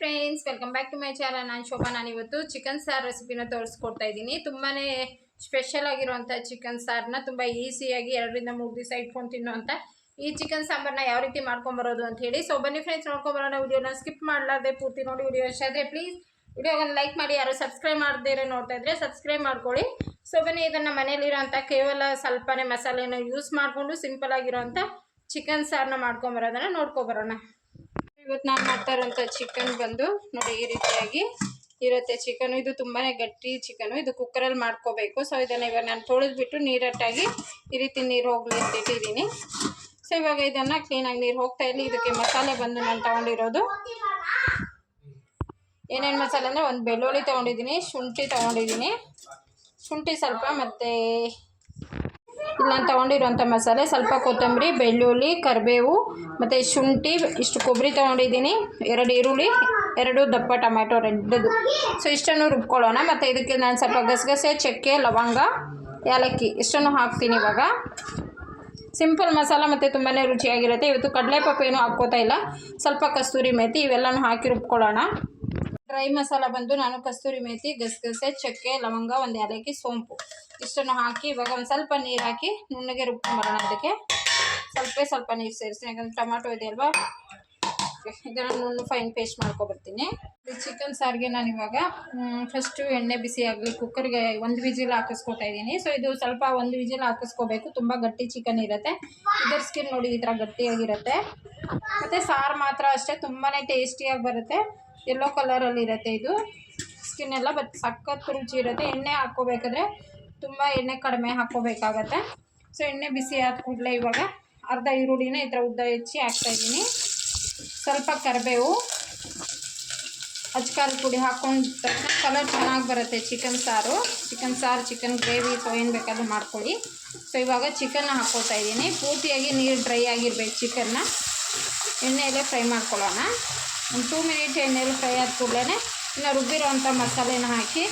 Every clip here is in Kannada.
Friends, welcome back to my channel. ನಾನು ಶೋಭಾ. ನಾನು ಇವತ್ತು ಚಿಕನ್ ಸಾರು ರೆಸಿಪಿನ ತೋರಿಸ್ಕೊಡ್ತಾ ಇದ್ದೀನಿ. ತುಂಬಾ ಸ್ಪೆಷಲ್ ಆಗಿರುವಂಥ ಚಿಕನ್ ಸಾರನ್ನ ತುಂಬ ಈಸಿಯಾಗಿ 2 ರಿಂದ 3 ದಿವಸ ಇಟ್ಕೊಂಡು ತಿನ್ನುವಂಥ ಈ ಚಿಕನ್ ಸಾಂಬಾರನ್ನ ಯಾವ ರೀತಿ ಮಾಡ್ಕೊಂಬರೋದು ಅಂತ ಹೇಳಿ. ಸೊ ಬನ್ನಿ ಫ್ರೆಂಡ್ಸ್, ನೋಡ್ಕೊಂಬರೋಣ. ವಿಡಿಯೋನ ಸ್ಕಿಪ್ ಮಾಡಲಾರ್ದೆ ಪೂರ್ತಿ ನೋಡಿ. ವಿಡಿಯೋ ಇಷ್ಟ ಆದರೆ ಪ್ಲೀಸ್ ವಿಡಿಯೋಗೊಂದು ಲೈಕ್ ಮಾಡಿ. ಯಾರು ಸಬ್ಸ್ಕ್ರೈಬ್ ಮಾಡದೇ ನೋಡ್ತಾ ಇದ್ರೆ ಸಬ್ಸ್ಕ್ರೈಬ್ ಮಾಡ್ಕೊಳ್ಳಿ. ಸೊ ಬನ್ನಿ, ಇದನ್ನು ಮನೇಲಿರೋಂಥ ಕೇವಲ ಸ್ವಲ್ಪನೇ ಮಸಾಲೆನ ಯೂಸ್ ಮಾಡಿಕೊಂಡು ಸಿಂಪಲ್ ಆಗಿರೋಂಥ ಚಿಕನ್ ಸಾರನ್ನ ಮಾಡ್ಕೊಂಬರೋದನ್ನು ನೋಡ್ಕೊಬರೋಣ. ಇವತ್ತು ನಾನು ಮಾಡ್ತಾ ಇರೋಂಥ ಚಿಕನ್ ಬಂದು ನೋಡಿ ಈ ರೀತಿಯಾಗಿ ಇರುತ್ತೆ ಚಿಕನ್. ಇದು ತುಂಬಾ ಗಟ್ಟಿ ಚಿಕನು. ಇದು ಕುಕ್ಕರಲ್ಲಿ ಮಾಡ್ಕೋಬೇಕು. ಸೊ ಇದನ್ನು ಇವಾಗ ನಾನು ತೊಳೆದ್ಬಿಟ್ಟು ನೀರಟ್ಟಾಗಿ ಈ ರೀತಿ ನೀರು ಹೋಗಲಿ ಅಂತ ಇಟ್ಟಿದ್ದೀನಿ. ಸೊ ಇವಾಗ ಇದನ್ನು ಕ್ಲೀನಾಗಿ ನೀರು ಹೋಗ್ತಾ ಇಲ್ಲಿ. ಇದಕ್ಕೆ ಮಸಾಲೆ ಬಂದು ನಾನು ತೊಗೊಂಡಿರೋದು ಏನೇನು ಮಸಾಲೆ ಅಂದರೆ, ಒಂದು ಬೆಳ್ಳುಳ್ಳಿ ತೊಗೊಂಡಿದ್ದೀನಿ, ಶುಂಠಿ ತೊಗೊಂಡಿದ್ದೀನಿ, ಶುಂಠಿ ಸ್ವಲ್ಪ, ಮತ್ತು ಇಲ್ಲಿ ನಾನು ತೊಗೊಂಡಿರೋಂಥ ಮಸಾಲೆ ಸ್ವಲ್ಪ ಕೊತ್ತಂಬರಿ, ಬೆಳ್ಳುಳ್ಳಿ, ಕರಿಬೇವು ಮತ್ತು ಶುಂಠಿ, ಇಷ್ಟು ಕೊಬ್ಬರಿ ತೊಗೊಂಡಿದ್ದೀನಿ, 2 ಈರುಳ್ಳಿ, 2 ದಪ್ಪ ಟೊಮ್ಯಾಟೊ ರೆಡ್ದು. ಸೊ ಇಷ್ಟನ್ನು ರುಬ್ಕೊಳ್ಳೋಣ. ಮತ್ತು ಇದಕ್ಕೆ ನಾನು ಸ್ವಲ್ಪ ಗಸಗಸೆ, ಚಕ್ಕೆ, ಲವಂಗ, ಏಲಕ್ಕಿ ಇಷ್ಟನ್ನು ಹಾಕ್ತೀನಿ. ಇವಾಗ ಸಿಂಪಲ್ ಮಸಾಲ ಮತ್ತು ತುಂಬಾ ರುಚಿಯಾಗಿರುತ್ತೆ. ಇವತ್ತು ಕಡಲೆಪಪ್ಪು ಏನೂ ಹಾಕ್ಕೋತಾ ಇಲ್ಲ. ಸ್ವಲ್ಪ ಕಸ್ತೂರಿ ಮೇಥಿ ಇವೆಲ್ಲನೂ ಹಾಕಿ ರುಬ್ಕೊಳ್ಳೋಣ. ಡ್ರೈ ಮಸಾಲ ಬಂದು ನಾನು ಕಸ್ತೂರಿ ಮೇಥಿ, ಗಸಗಸೆ, ಚಕ್ಕೆ, ಲವಂಗ, 1 ಏಲಕ್ಕಿ, ಸೋಂಪು ಇಷ್ಟನ್ನು ಹಾಕಿ ಇವಾಗ ಒಂದು ಸ್ವಲ್ಪ ನೀರು ಹಾಕಿ ನುಣ್ಣಗೆ ರುಬ್ಕೊಂಬರೋಣ. ಅದಕ್ಕೆ ಸ್ವಲ್ಪ ನೀರು ಸೇರಿಸಿ, ಯಾಕಂದರೆ ಟೊಮಾಟೊ ಇದೆ ಅಲ್ವಾ. ಇದನ್ನು ನುಣ್ಣು ಫೈನ್ ಪೇಸ್ಟ್ ಮಾಡ್ಕೊಬರ್ತೀನಿ. ಈ ಚಿಕನ್ ಸಾರಿಗೆ ನಾನು ಇವಾಗ ಫಸ್ಟು ಎಣ್ಣೆ ಬಿಸಿ ಆಗಲಿ ಕುಕ್ಕರ್ಗೆ 1 ವಿಜಿಲ್ ಹಾಕಿಸ್ಕೊತಾ ಇದ್ದೀನಿ. ಸೊ ಇದು ಸ್ವಲ್ಪ 1 ವಿಜಿಲ್ ಹಾಕಿಸ್ಕೋಬೇಕು. ತುಂಬ ಗಟ್ಟಿ ಚಿಕನ್ ಇರುತ್ತೆ. ಇದರ ಸ್ಕಿನ್ ನೋಡಿ ಈ ಥರ ಗಟ್ಟಿಯಾಗಿರುತ್ತೆ. ಮತ್ತು ಸಾರು ಮಾತ್ರ ಅಷ್ಟೇ ತುಂಬಾ ಟೇಸ್ಟಿಯಾಗಿ ಬರುತ್ತೆ. ಯೆಲ್ಲೋ ಕಲರಲ್ಲಿ ಇರುತ್ತೆ ಇದು ಸ್ಕಿನ್ ಎಲ್ಲ. ಬಟ್ ಸಖತ್ ರುಚಿ ಇರುತ್ತೆ. ಎಣ್ಣೆ ಹಾಕ್ಕೋಬೇಕಾದ್ರೆ ತುಂಬ ಎಣ್ಣೆ ಕಡಿಮೆ ಹಾಕ್ಕೋಬೇಕಾಗತ್ತೆ. ಸೊ ಎಣ್ಣೆ ಬಿಸಿ ಆದ ಕೂಡಲೇ ಇವಾಗ ಅರ್ಧ ಈರುಳ್ಳಿನ ಈ ಥರ ಉದ್ದ ಹೆಚ್ಚಿ ಹಾಕ್ತಾಯಿದ್ದೀನಿ. ಸ್ವಲ್ಪ ಕರಿಬೇವು, ಅಚ್ಕಾರದ ಪುಡಿ ಹಾಕ್ಕೊಂಡು ಕಲರ್ ಚೆನ್ನಾಗಿ ಬರುತ್ತೆ ಚಿಕನ್ ಸಾರು. ಚಿಕನ್ ಗ್ರೇವಿ ಏನು ಬೇಕಾದ್ರೂ ಮಾಡ್ಕೊಳ್ಳಿ. ಸೊ ಇವಾಗ ಚಿಕನ್ನ ಹಾಕ್ಕೊಳ್ತಾ ಇದ್ದೀನಿ. ಪೂರ್ತಿಯಾಗಿ ನೀರು ಡ್ರೈ ಆಗಿರ್ಬೇಕು. ಚಿಕನ್ನ ಎಣ್ಣೆಯಲ್ಲೇ ಫ್ರೈ ಮಾಡ್ಕೊಳ್ಳೋಣ. ಒಂದು 2 ಮಿನಿಟ್ ಎಣ್ಣೆಯಲ್ಲಿ ಫ್ರೈ ಆದ ಕೂಡಲೇ ಇನ್ನು ರುಬ್ಬಿರೋವಂಥ ಮಸಾಲೆನ ಹಾಕಿ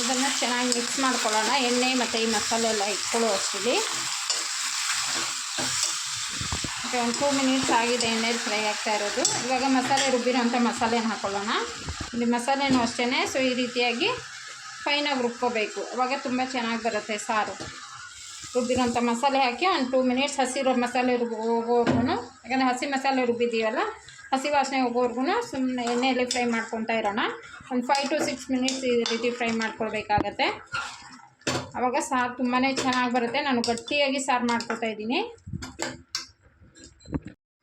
ಇದನ್ನು ಚೆನ್ನಾಗಿ ಮಿಕ್ಸ್ ಮಾಡ್ಕೊಳ್ಳೋಣ. ಎಣ್ಣೆ ಮತ್ತು ಈ ಮಸಾಲೆ ಎಲ್ಲ ಇಟ್ಕೊಳ್ಳೋ ಅಷ್ಟಿದೆ. ಮತ್ತು ಒಂದು 2 ಮಿನಿಟ್ಸ್ ಆಗಿದೆ ಎಣ್ಣೆಯಲ್ಲಿ ಫ್ರೈ ಆಗ್ತಾ ಇರೋದು. ಇವಾಗ ಮಸಾಲೆ ರುಬ್ಬಿರೋಂಥ ಮಸಾಲೆನ ಹಾಕ್ಕೊಳ್ಳೋಣ. ಇಲ್ಲಿ ಮಸಾಲೆನೂ ಅಷ್ಟೇ. ಸೊ ಈ ರೀತಿಯಾಗಿ ಫೈನಾಗಿ ರುಬ್ಕೋಬೇಕು. ಅವಾಗ ತುಂಬ ಚೆನ್ನಾಗಿ ಬರುತ್ತೆ ಸಾರು. ರುಬ್ಬಿರೋಂಥ ಮಸಾಲೆ ಹಾಕಿ ಒಂದು 2 ಮಿನಿಟ್ಸ್ ಹಸಿರೋ ಮಸಾಲೆ ಹೋಗೋವರೆಗೂ, ಯಾಕಂದರೆ ಹಸಿ ಮಸಾಲೆ ರುಬ್ಬಿದ್ದೀವಲ್ಲ, ಹಸಿ ವಾಸನೆ ಹೋಗೋವರೆಗೂ ಸುಮ್ಮನೆ ಎಣ್ಣೆಯಲ್ಲಿ ಫ್ರೈ ಮಾಡ್ಕೊತಾ ಇರೋಣ. ಒಂದು 5 to 6 ಮಿನಿಟ್ಸ್ ಈ ರೀತಿ ಫ್ರೈ ಮಾಡ್ಕೊಳ್ಬೇಕಾಗತ್ತೆ. ಆವಾಗ ಸಾರು ತುಂಬಾ ಚೆನ್ನಾಗಿ ಬರುತ್ತೆ. ನಾನು ಗಟ್ಟಿಯಾಗಿ ಸಾರು ಮಾಡ್ಕೊತಾ ಇದ್ದೀನಿ.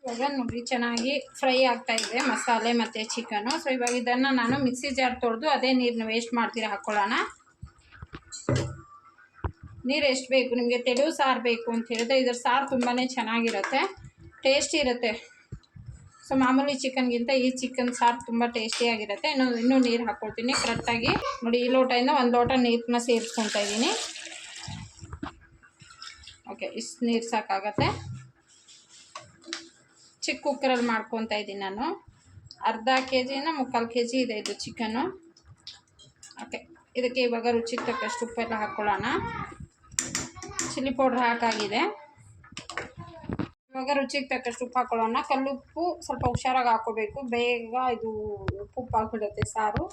ಇವಾಗ ನೋಡಿ ಚೆನ್ನಾಗಿ ಫ್ರೈ ಆಗ್ತಾಯಿದೆ ಮಸಾಲೆ ಮತ್ತು ಚಿಕನು. ಸೊ ಇವಾಗ ಇದನ್ನು ನಾನು ಮಿಕ್ಸಿ ಜಾರ್ ತೊಳೆದು ಅದೇ ನೀರನ್ನ ವೇಸ್ಟ್ ಮಾಡ್ತೀರಾ ಹಾಕ್ಕೊಳ್ಳೋಣ. ನೀರು ಎಷ್ಟು ಬೇಕು ನಿಮಗೆ, ತೆಳು ಸಾರು ಬೇಕು ಅಂತ ಹೇಳಿದ್ರೆ ಇದ್ರ ಸಾರು ತುಂಬಾ ಚೆನ್ನಾಗಿರುತ್ತೆ, ಟೇಸ್ಟಿ ಇರುತ್ತೆ. ಸೊ ಮಾಮೂಲಿ ಚಿಕನ್ಗಿಂತ ಈ ಚಿಕನ್ ಸಾರು ತುಂಬ ಟೇಸ್ಟಿಯಾಗಿರುತ್ತೆ. ಇನ್ನೂ ನೀರು ಹಾಕ್ಕೊಳ್ತೀನಿ ಕರೆಕ್ಟಾಗಿ. ನೋಡಿ ಈ ಲೋಟದಿಂದ 1 ಲೋಟ ನೀರನ್ನ ಸೇರಿಸ್ಕೊತಾ ಇದ್ದೀನಿ. ಓಕೆ, ಇಷ್ಟು ನೀರು ಸಾಕಾಗತ್ತೆ. ಚಿಕ್ಕ ಕುಕ್ಕರಲ್ಲಿ ಮಾಡ್ಕೊತಾ ಇದ್ದೀನಿ ನಾನು. ಅರ್ಧ ಕೆಜಿನ 3/4 kg ಇದೆ ಇದು ಚಿಕನ್ನು. ಓಕೆ, ಇದಕ್ಕೆ ಇವಾಗ ರುಚಿಗೆ ತಕ್ಕಷ್ಟು ಉಪ್ಪೆಲ್ಲ ಹಾಕ್ಕೊಳ್ಳೋಣ. ಚಿಲ್ಲಿ ಪೌಡ್ರ್ ಹಾಕಾಗಿದೆ. ಇವಾಗ ರುಚಿಗೆ ತಕ್ಕಷ್ಟು ಉಪ್ಪು ಹಾಕ್ಕೊಳ್ಳೋಣ. ಕಲ್ಲುಪ್ಪು ಸ್ವಲ್ಪ ಹುಷಾರಾಗಿ ಹಾಕ್ಕೋಬೇಕು, ಬೇಗ ಇದು ಉಪ್ಪು ಹಾಕ್ಬಿಡುತ್ತೆ ಸಾರು.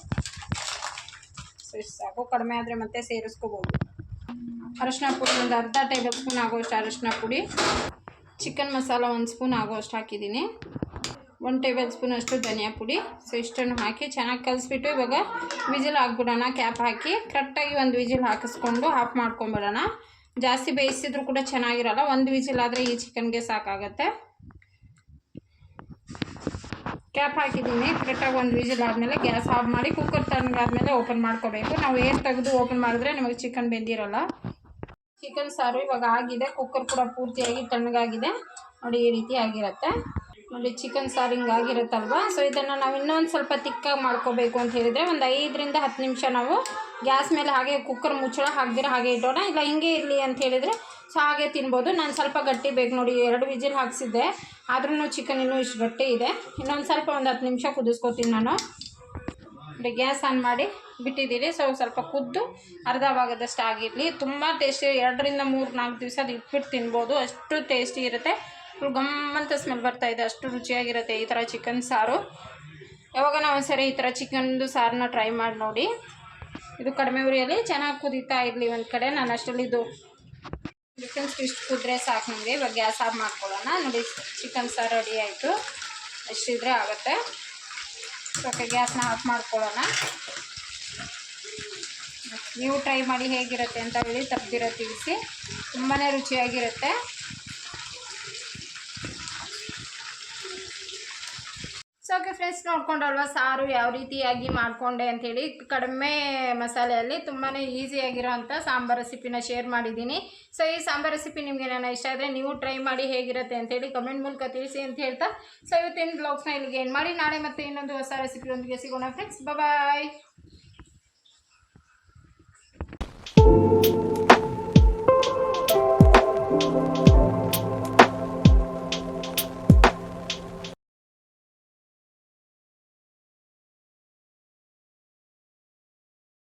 ಸೊ ಇಷ್ಟು ಸಾಕು. ಕಡಿಮೆ ಆದರೆ ಮತ್ತೆ ಸೇರಿಸ್ಕೋಬೋದು. ಅರಶಿನ ಪುಡಿ ಒಂದು ಅರ್ಧ ಟೇಬಲ್ ಸ್ಪೂನ್ ಆಗೋಷ್ಟು ಅರಶಿನ ಪುಡಿ. ಚಿಕನ್ ಮಸಾಲ 1 ಸ್ಪೂನ್ ಆಗೋಷ್ಟು ಹಾಕಿದ್ದೀನಿ. 1 ಟೇಬಲ್ ಸ್ಪೂನ್ ಅಷ್ಟು ಧನಿಯಾ ಪುಡಿ. ಸೊ ಇಷ್ಟನ್ನು ಹಾಕಿ ಚೆನ್ನಾಗಿ ಕಲಿಸ್ಬಿಟ್ಟು ಇವಾಗ ವಿಜಿಲ್ ಹಾಕ್ಬಿಡೋಣ. ಕ್ಯಾಪ್ ಹಾಕಿ ಕರೆಕ್ಟಾಗಿ 1 ವಿಜಿಲ್ ಹಾಕಿಸ್ಕೊಂಡು ಆಫ್ ಮಾಡ್ಕೊಂಬಿಡೋಣ. ಜಾಸ್ತಿ ಬೇಯಿಸಿದ್ರು ಕೂಡ ಚೆನ್ನಾಗಿರಲ್ಲ. 1 ವಿಜಿಲ್ ಆದರೆ ಈ ಚಿಕನ್ಗೆ ಸಾಕಾಗತ್ತೆ. ಕ್ಯಾಪ್ ಹಾಕಿದ್ದೀನಿ. ಕರೆಕ್ಟಾಗಿ 1 ವಿಜಿಲ್ ಆದಮೇಲೆ ಗ್ಯಾಸ್ ಆಫ್ ಮಾಡಿ ಕುಕ್ಕರ್ ತಣ್ಣಗಾದ್ಮೇಲೆ ಓಪನ್ ಮಾಡ್ಕೋಬೇಕು. ನಾವು ಏರ್ ತೆಗೆದು ಓಪನ್ ಮಾಡಿದ್ರೆ ನಮಗೆ ಚಿಕನ್ ಬೆಂದಿರೋಲ್ಲ. ಚಿಕನ್ ಸಾರು ಇವಾಗ ಆಗಿದೆ. ಕುಕ್ಕರ್ ಕೂಡ ಪೂರ್ತಿಯಾಗಿ ತಣ್ಣಗಾಗಿದೆ. ನೋಡಿ ಈ ರೀತಿ ಆಗಿರುತ್ತೆ. ನೋಡಿ ಚಿಕನ್ ಸಾರು ಹಿಂಗಾಗಿರುತ್ತಲ್ವ. ಸೊ ಇದನ್ನು ನಾವು ಇನ್ನೊಂದು ಸ್ವಲ್ಪ ತಿಕ್ಕಾಗಿ ಮಾಡ್ಕೋಬೇಕು ಅಂತ ಹೇಳಿದರೆ ಒಂದು 5 ರಿಂದ 10 ನಿಮಿಷ ನಾವು ಗ್ಯಾಸ್ ಮೇಲೆ ಹಾಗೆ ಕುಕ್ಕರ್ ಮುಚ್ಚಳ ಹಾಕ್ದಿರ ಹಾಗೆ ಇಡೋಣ. ಇಲ್ಲ ಹಿಂಗೆ ಇರಲಿ ಅಂತ ಹೇಳಿದರೆ ಸೊ ಹಾಗೆ ತಿನ್ಬೋದು. ನಾನು ಸ್ವಲ್ಪ ಗಟ್ಟಿ ಬೇಕು ನೋಡಿ. 2 ವಿಜಿಲ್ ಹಾಕ್ಸಿದ್ದೆ, ಆದ್ರೂ ಚಿಕನ್ ಇನ್ನೂ ಇಷ್ಟು ಗಟ್ಟಿ ಇದೆ. ಇನ್ನೊಂದು ಸ್ವಲ್ಪ ಒಂದು 10 ನಿಮಿಷ ಕುದಿಸ್ಕೊತೀನಿ ನಾನು. ನೋಡಿ ಗ್ಯಾಸ್ ಆನ್ ಮಾಡಿ ಬಿಟ್ಟಿದ್ದೀರಿ. ಸ್ವಲ್ಪ ಕುದ್ದು ಅರ್ಧ ಭಾಗದಷ್ಟು ಆಗಿರಲಿ. ತುಂಬ ಟೇಸ್ಟಿ, 2-3-4 ದಿವಸ ಅದು ಇಟ್ಬಿಟ್ಟು ತಿನ್ಬೋದು, ಅಷ್ಟು ಟೇಸ್ಟಿ ಇರುತ್ತೆ. ಫುಲ್ ಗಮ್ಮಂತ ಸ್ಮೆಲ್ ಬರ್ತಾಯಿದೆ, ಅಷ್ಟು ರುಚಿಯಾಗಿರುತ್ತೆ ಈ ಥರ ಚಿಕನ್ ಸಾರು. ಯಾವಾಗ ನಾವು ಒಂದ್ಸರಿ ಈ ಥರ ಚಿಕನ್ದು ಸಾರನ್ನ ಟ್ರೈ ಮಾಡಿ ನೋಡಿ. ಇದು ಕಡಿಮೆ ಉರಿಯಲ್ಲಿ ಚೆನ್ನಾಗಿ ಕುದೀತಾ ಇರಲಿ ಒಂದು ಕಡೆ. ನಾನು ಅಷ್ಟರಲ್ಲಿ ಇದು ಡಿಫ್ರೆನ್ಸ್ ಇಷ್ಟು ಕುದ್ರೆ ಸಾಕು ನಮಗೆ. ಇವಾಗ ಗ್ಯಾಸ್ ಆಫ್ ಮಾಡ್ಕೊಳ್ಳೋಣ. ನೋಡಿ ಚಿಕನ್ ಸಾರು ರೆಡಿ ಆಯಿತು, ಎಷ್ಟಿದ್ರೆ ಆಗುತ್ತೆ. ಓಕೆ, ಗ್ಯಾಸ್ನ ಆಫ್ ಮಾಡ್ಕೊಳ್ಳೋಣ. ನೀವು ಟ್ರೈ ಮಾಡಿ ಹೇಗಿರುತ್ತೆ ಅಂತ ಹೇಳಿ ತಪ್ಪದಿರೋ ತಿಳಿಸಿ, ತುಂಬಾ ರುಚಿಯಾಗಿರುತ್ತೆ. ಓಕೆ ಫ್ರೆಂಡ್ಸ್, ನೋಡ್ಕೊಂಡಲ್ವ ಸಾರು ಯಾವ ರೀತಿಯಾಗಿ ಮಾಡಿಕೊಂಡೆ ಅಂಥೇಳಿ. ಕಡಿಮೆ ಮಸಾಲೆಯಲ್ಲಿ ತುಂಬಾ ಈಸಿಯಾಗಿರೋ ಅಂಥ ಸಾಂಬಾರು ರೆಸಿಪಿನ ಶೇರ್ ಮಾಡಿದ್ದೀನಿ. ಸೊ ಈ ಸಾಂಬಾರು ರೆಸಿಪಿ ನಿಮಗೆ ನಾನು ಇಷ್ಟ ಆದರೆ ನೀವು ಟ್ರೈ ಮಾಡಿ ಹೇಗಿರುತ್ತೆ ಅಂಥೇಳಿ ಕಮೆಂಟ್ ಮೂಲಕ ತಿಳಿಸಿ ಅಂತ ಹೇಳ್ತಾ, ಸೊ ಇವತ್ತಿನ ಬ್ಲಾಗ್ಸ್ನ ಇಲ್ಲಿಗೆ ಏನು ಮಾಡಿ, ನಾಳೆ ಮತ್ತೆ ಇನ್ನೊಂದು ಹೊಸ ರೆಸಿಪಿಯೊಂದಿಗೆ ಸಿಗೋಣ ಫ್ರೆಂಡ್ಸ್. ಬಾಯ್.